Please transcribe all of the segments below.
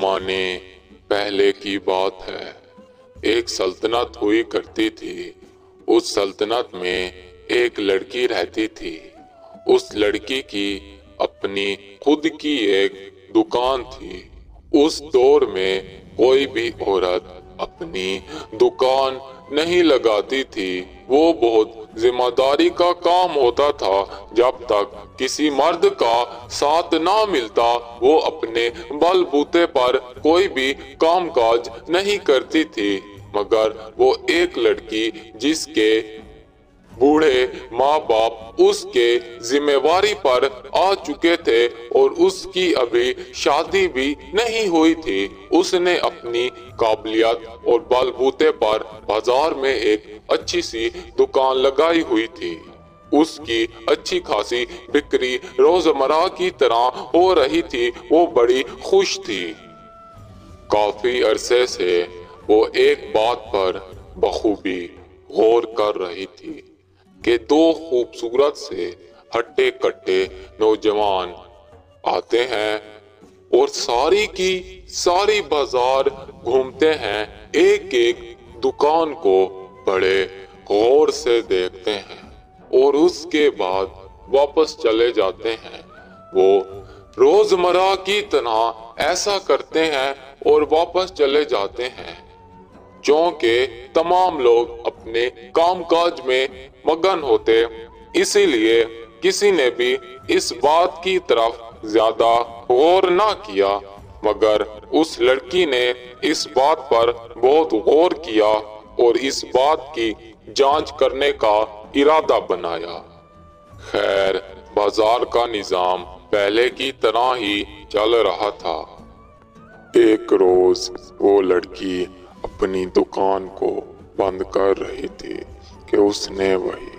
زمانے پہلے کی بات ہے، ایک سلطنت ہوئی کرتی تھی۔ اس سلطنت میں ایک لڑکی رہتی تھی۔ اس لڑکی کی اپنی خود کی ایک دکان تھی۔ اس دور میں کوئی بھی عورت اپنی دکان نہیں لگاتی تھی۔ وہ بہت ذمہ داری کا کام ہوتا تھا۔ جب تک کسی مرد کا ساتھ نہ ملتا وہ اپنے بل بوتے پر کوئی بھی کام کاج نہیں کرتی تھی۔ مگر وہ ایک لڑکی جس کے بوڑھے ماں باپ اس کے ذمہ واری پر آ چکے تھے اور اس کی ابھی شادی بھی نہیں ہوئی تھی، اس نے اپنی قابلیت اور بل بوتے پر بازار میں ایک اچھی سی دکان لگائی ہوئی تھی۔ اس کی اچھی خاصی بکری روزمرہ کی طرح ہو رہی تھی۔ وہ بڑی خوش تھی۔ کافی عرصے سے وہ ایک بات پر بخوبی غور کر رہی تھی کہ دو خوبصورت سے ہٹے کٹے نوجوان آتے ہیں اور ساری کی ساری بازار گھومتے ہیں، ایک ایک دکان کو بڑے غور سے دیکھتے ہیں اور اس کے بعد واپس چلے جاتے ہیں۔ وہ روزمرہ کی طرح ایسا کرتے ہیں اور واپس چلے جاتے ہیں، چونکہ تمام لوگ اپنے کام کاج میں مگن ہوتے، اسی لیے کسی نے بھی اس بات کی طرف زیادہ غور نہ کیا۔ مگر اس لڑکی نے اس بات پر بہت غور کیا اور اس بات کی جانچ کرنے کا ارادہ بنایا۔ خیر، بازار کا نظام پہلے کی طرح ہی چل رہا تھا۔ ایک روز وہ لڑکی اپنی دکان کو بند کر رہی تھی کہ اس نے وہی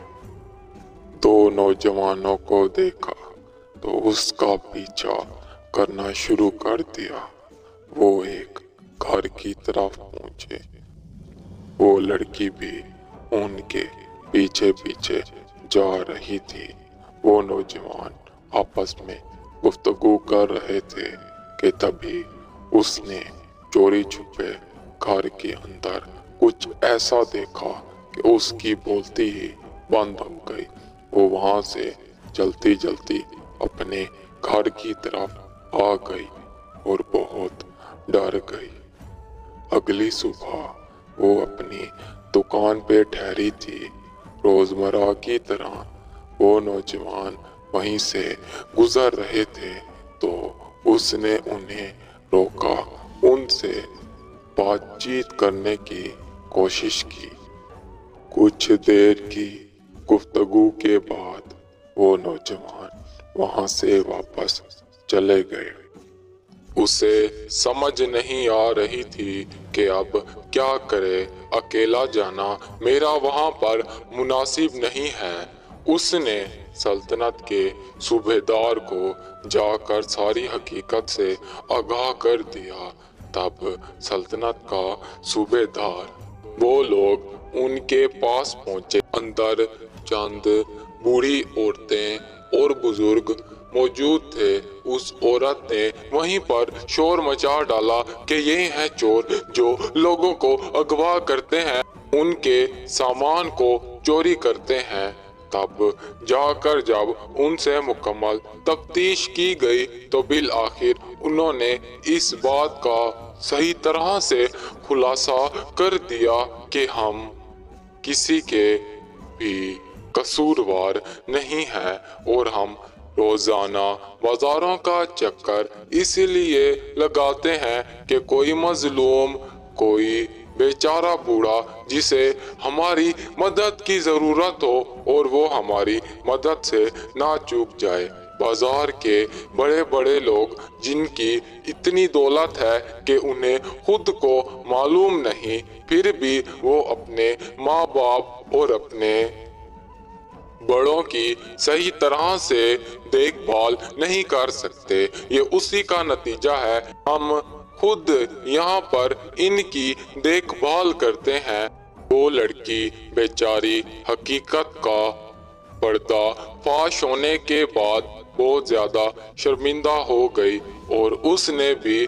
دو نوجوانوں کو دیکھا تو اس کا پیچھا کرنا شروع کر دیا۔ وہ ایک گھر کی طرف پہنچے۔ وہ لڑکی بھی ان کے پیچھے پیچھے جا رہی تھی۔ وہ نوجوان آپس میں گفتگو کر رہے تھے کہ تبھی اس نے چوری چھپے گھر کے اندر کچھ ایسا دیکھا کہ اس کی بولتی ہی بند ہو گئی۔ وہ وہاں سے جلدی جلدی اپنے گھر کی طرف آ گئی اور بہت ڈر گئی۔ اگلی صبح وہ اپنی دکان پہ ٹھہری تھی۔ روزمرہ کی طرح وہ نوجوان وہیں سے گزر رہے تھے تو اس نے انہیں روکا، ان سے بات چیت کرنے کی کوشش کی۔ کچھ دیر کی گفتگو کے بعد وہ نوجوان وہاں سے واپس چلے گئے۔ اسے سمجھ نہیں آ رہی تھی کہ اب کیا کرے، اکیلا جانا میرا وہاں پر مناسب نہیں ہے۔ اس نے سلطنت کے صوبے دار کو جا کر ساری حقیقت سے آگاہ کر دیا۔ تب سلطنت کا صوبے دار، وہ لوگ ان کے پاس پہنچے۔ اندر چند بوڑھی عورتیں اور بزرگ موجود تھے۔ اس عورت نے وہیں پر شور مچا ڈالا کہ یہ ہیں چور جو لوگوں کو اغوا کرتے ہیں، ان کے سامان کو چوری کرتے ہیں۔ تب جا کر جب ان سے مکمل تفتیش کی گئی تو بالآخر انہوں نے اس بات کا صحیح طرح سے خلاصہ کر دیا کہ ہم کسی کے بھی قصوروار نہیں ہیں اور ہم روزانہ بازاروں کا چکر اس لیے لگاتے ہیں کہ کوئی مظلوم، کوئی بیچارہ بوڑھا جسے ہماری مدد کی ضرورت ہو اور وہ ہماری مدد سے نہ چوک جائے۔ بازار کے بڑے بڑے لوگ جن کی اتنی دولت ہے کہ انہیں خود کو معلوم نہیں، پھر بھی وہ اپنے ماں باپ اور اپنے بڑوں کی صحیح طرح سے دیکھ بھال نہیں کر سکتے، یہ اسی کا نتیجہ ہے۔ ہم خود یہاں پر ان کی دیکھ بھال کرتے ہیں۔ وہ لڑکی بیچاری حقیقت کا پردہ فاش ہونے کے بعد بہت زیادہ شرمندہ ہو گئی اور اس نے بھی